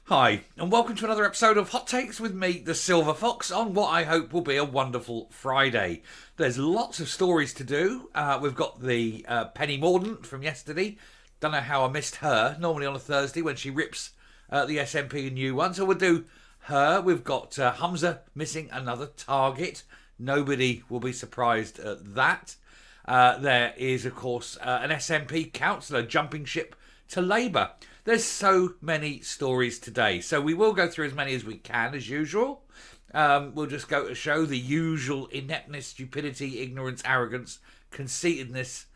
Hi, and welcome to another episode of Hot Takes with me, the Silver Fox, on what I hope will be a wonderful Friday. There's lots of stories to do. We've got the Penny Mordaunt from yesterday. Don't know how I missed her. Normally on a Thursday when she rips the SNP a new one. So we'll do her. We've got Humza missing another target. Nobody will be surprised at that. There is, of course, an SNP councillor jumping ship to Labour. There's so many stories today, so we will go through as many as we can, as usual. We'll just go to show the usual ineptness, stupidity, ignorance, arrogance, conceitedness,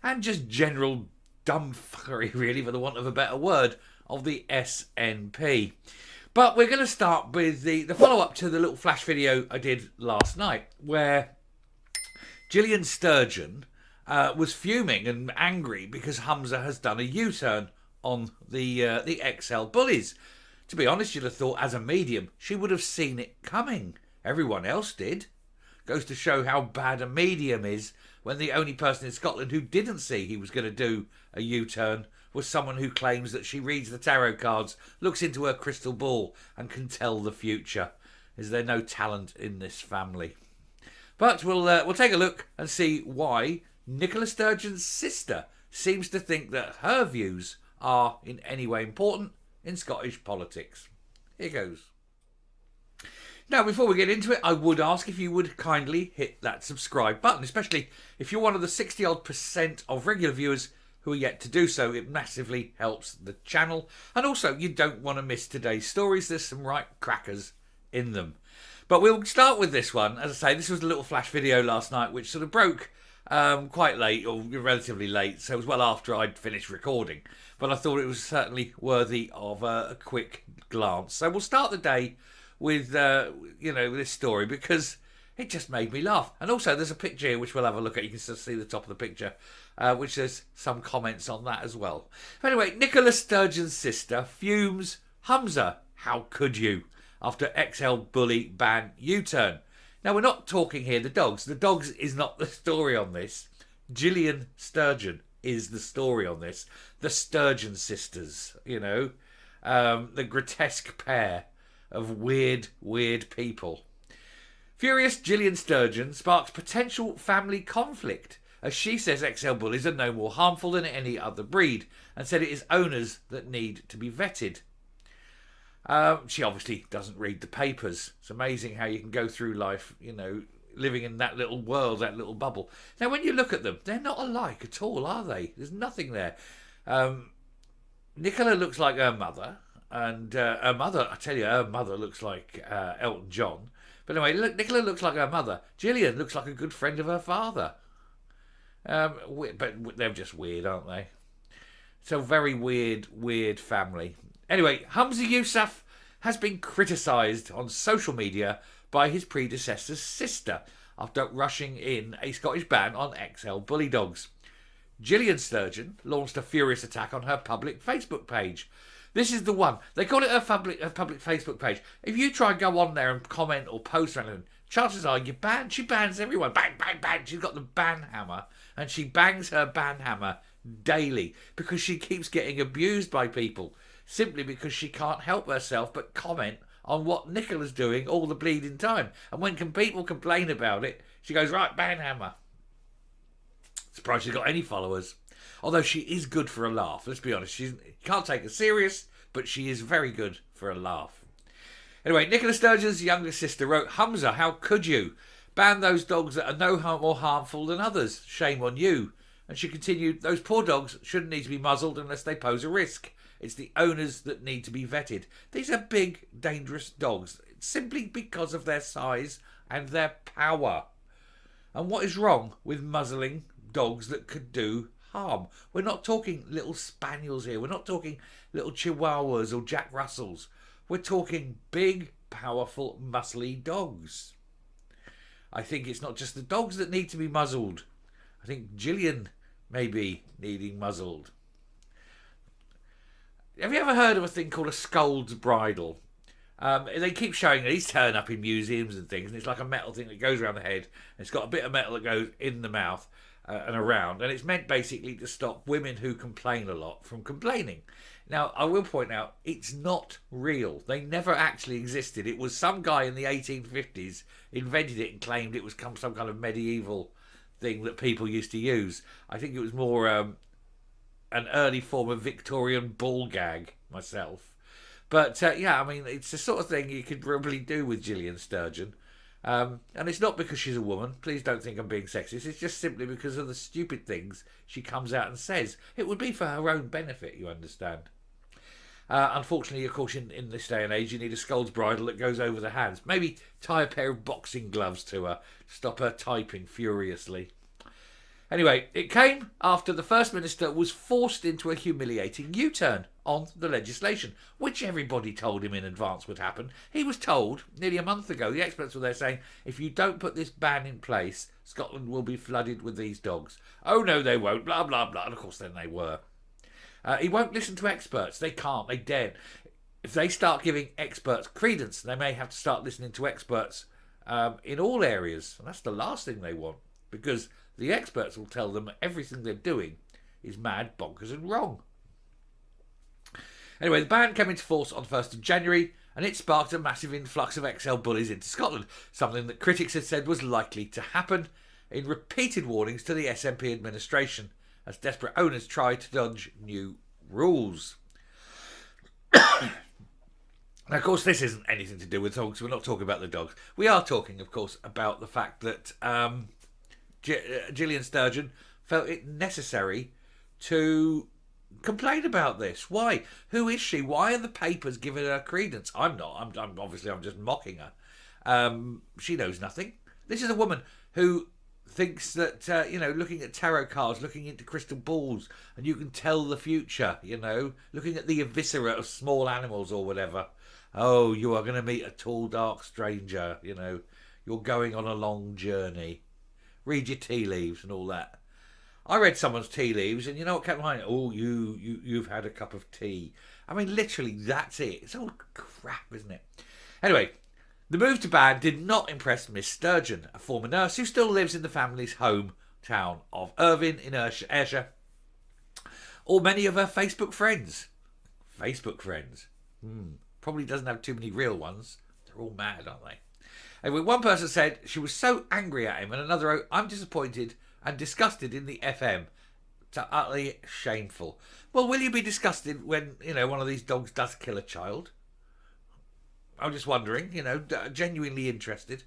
and just general dumbfuckery, really, for the want of a better word, of the SNP. But we're going to start with the follow-up to the little flash video I did last night, where Gillian Sturgeon was fuming and angry because Humza has done a U-turn on the XL bullies. To be honest, you'd have thought as a medium she would have seen it coming. Everyone else did. Goes to show how bad a medium is when the only person in Scotland who didn't see he was going to do a U-turn was someone who claims that she reads the tarot cards, looks into her crystal ball and can tell the future. Is there no talent in this family? But we'll take a look and see why Nicola Sturgeon's sister seems to think that her views are in any way important in Scottish politics. Here goes. Now, before we get into it, I would ask if you would kindly hit that subscribe button, especially if you're one of the 60-odd% of regular viewers who are yet to do so. It massively helps the channel. And also, you don't want to miss today's stories. There's some right crackers in them. But we'll start with this one. As I say, this was a little flash video last night, which sort of broke quite late, or relatively late, so it was well after I'd finished recording. But I thought it was certainly worthy of a quick glance. So we'll start the day with, this story, because it just made me laugh. And also, there's a picture here, which we'll have a look at. You can still see the top of the picture, which there's some comments on that as well. But anyway, Nicola Sturgeon's sister fumes. Humza, how could you? After XL bully ban U-turn. Now, we're not talking here the dogs. The dogs is not the story on this. Gillian Sturgeon is the story on this. The Sturgeon sisters, the grotesque pair of weird people. Furious Gillian Sturgeon sparks potential family conflict as she says XL bullies are no more harmful than any other breed and said it is owners that need to be vetted. She obviously doesn't read the papers. It's amazing how you can go through life, living in that little world, that little bubble. Now, when you look at them, they're not alike at all, are they? There's nothing there. Nicola looks like her mother, and her mother, I tell you, her mother looks like Elton John. But anyway, Nicola looks like her mother. Gillian looks like a good friend of her father. But they're just weird, aren't they? It's a very weird family. Anyway, Humza Yousaf has been criticised on social media by his predecessor's sister after rushing in a Scottish ban on XL bully dogs. Gillian Sturgeon launched a furious attack on her public Facebook page. This is the one. They call it her public Facebook page. If you try and go on there and comment or post or anything, chances are you're banned. She bans everyone. Bang, bang, bang. She's got the ban hammer and she bangs her ban hammer daily because she keeps getting abused by people. Simply because she can't help herself but comment on what Nicola's doing all the bleeding time. And when people complain about it, she goes, right, ban hammer. Surprised she's got any followers. Although she is good for a laugh, let's be honest. You can't take her serious, but she is very good for a laugh. Anyway, Nicola Sturgeon's younger sister wrote, Humza, how could you? Ban those dogs that are no more harmful than others. Shame on you. And she continued, those poor dogs shouldn't need to be muzzled unless they pose a risk. It's the owners that need to be vetted. These are big, dangerous dogs, simply because of their size and their power. And what is wrong with muzzling dogs that could do harm? We're not talking little spaniels here. We're not talking little chihuahuas or Jack Russells. We're talking big, powerful, muscly dogs. I think it's not just the dogs that need to be muzzled. I think Gillian may be needing muzzled. Have you ever heard of a thing called a scold's bridle? They keep showing these turn up in museums and things, and it's like a metal thing that goes around the head, and it's got a bit of metal that goes in the mouth and around, and it's meant basically to stop women who complain a lot from complaining. Now, I will point out, it's not real. They never actually existed. It was some guy in the 1850s invented it and claimed it was some kind of medieval thing that people used to use. I think it was more an early form of Victorian ball gag myself. But yeah, I mean, it's the sort of thing you could probably do with Gillian Sturgeon. And it's not because she's a woman. Please don't think I'm being sexist. It's just simply because of the stupid things she comes out and says. It would be for her own benefit, you understand. Unfortunately, of course, in this day and age, you need a scold's bridle that goes over the hands. Maybe tie a pair of boxing gloves to her to stop her typing furiously. Anyway, it came after the First Minister was forced into a humiliating U-turn on the legislation, which everybody told him in advance would happen. He was told nearly a month ago, the experts were there saying, if you don't put this ban in place, Scotland will be flooded with these dogs. Oh no, they won't, blah, blah, blah. And of course then they were. He won't listen to experts. They can't, they daren't. If they start giving experts credence, they may have to start listening to experts in all areas. And that's the last thing they want, because the experts will tell them everything they're doing is mad, bonkers and wrong. Anyway, the ban came into force on 1st of January and it sparked a massive influx of XL bullies into Scotland, something that critics had said was likely to happen in repeated warnings to the SNP administration as desperate owners tried to dodge new rules. Now, of course, this isn't anything to do with dogs. We're not talking about the dogs. We are talking, of course, about the fact that Gillian Sturgeon felt it necessary to complain about this. Why? Who is she? Why are the papers giving her credence? I'm not. I'm obviously just mocking her. She knows nothing. This is a woman who thinks that looking at tarot cards, looking into crystal balls, and you can tell the future. Looking at the eviscera of small animals or whatever. Oh, you are going to meet a tall, dark stranger. You're going on a long journey. Read your tea leaves and all that. I read someone's tea leaves, and you know what kept mine? Oh, you've had a cup of tea. I mean, literally, that's it. It's all crap, isn't it? Anyway, the move to ban did not impress Miss Sturgeon, a former nurse who still lives in the family's hometown of Irvine in Ayrshire, or many of her Facebook friends. Facebook friends. Probably doesn't have too many real ones. They're all mad, aren't they? Anyway, one person said she was so angry at him, and another wrote, I'm disappointed and disgusted in the FM. It's utterly shameful. Well, will you be disgusted when, one of these dogs does kill a child? I'm just wondering, genuinely interested.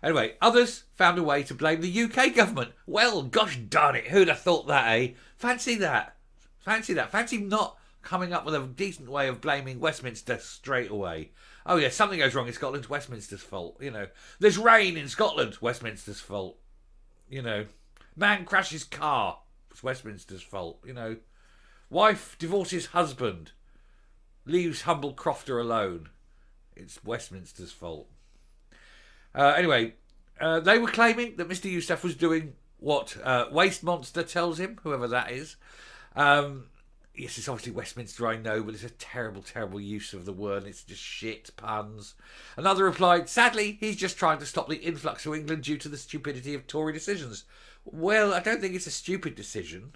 Anyway, others found a way to blame the UK government. Well, gosh darn it, who'd have thought that, eh? Fancy that. Fancy not coming up with a decent way of blaming Westminster straight away. Oh yeah, something goes wrong in Scotland, it's Westminster's fault. There's rain in Scotland, Westminster's fault. Man crashes car, it's Westminster's fault. Wife divorces husband, leaves humble crofter alone, it's Westminster's fault. Anyway, they were claiming that Mr. Yousaf was doing what Waste Monster tells him, whoever that is. Yes, it's obviously Westminster, I know, but it's a terrible, terrible use of the word. It's just shit, puns. Another replied, sadly, he's just trying to stop the influx to England due to the stupidity of Tory decisions. Well, I don't think it's a stupid decision.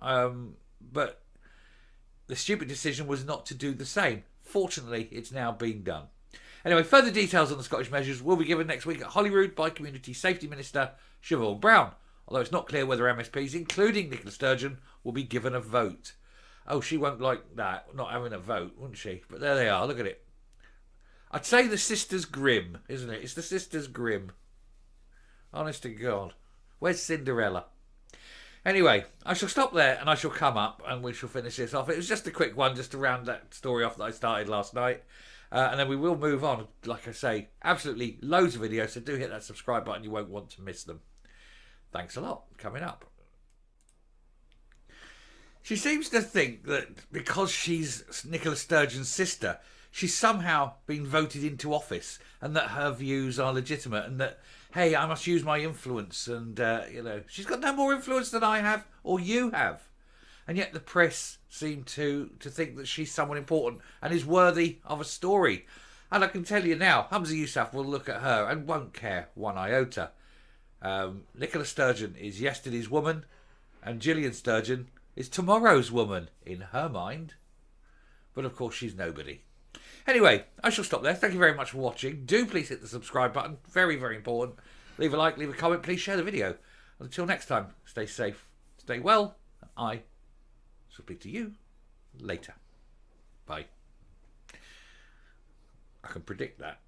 But the stupid decision was not to do the same. Fortunately, it's now been done. Anyway, further details on the Scottish measures will be given next week at Holyrood by Community Safety Minister Siobhan Brown, although it's not clear whether MSPs, including Nicola Sturgeon, will be given a vote. Oh, she won't like that, not having a vote, wouldn't she? But there they are, look at it. I'd say the Sisters Grimm, isn't it? It's the Sisters Grimm. Honest to God. Where's Cinderella? Anyway, I shall stop there and I shall come up and we shall finish this off. It was just a quick one, just to round that story off that I started last night. And then we will move on. Like I say, absolutely loads of videos, so do hit that subscribe button. You won't want to miss them. Thanks a lot. Coming up. She seems to think that because she's Nicola Sturgeon's sister, she's somehow been voted into office and that her views are legitimate and that, hey, I must use my influence and, she's got no more influence than I have or you have. And yet the press seem to think that she's someone important and is worthy of a story. And I can tell you now, Humza Yousaf will look at her and won't care one iota. Nicola Sturgeon is yesterday's woman and Gillian Sturgeon is tomorrow's woman in her mind. But of course, she's nobody. Anyway, I shall stop there. Thank you very much for watching. Do please hit the subscribe button. Very, very important. Leave a like, leave a comment. Please share the video. Until next time, stay safe, stay well. I shall speak to you later. Bye. I can predict that.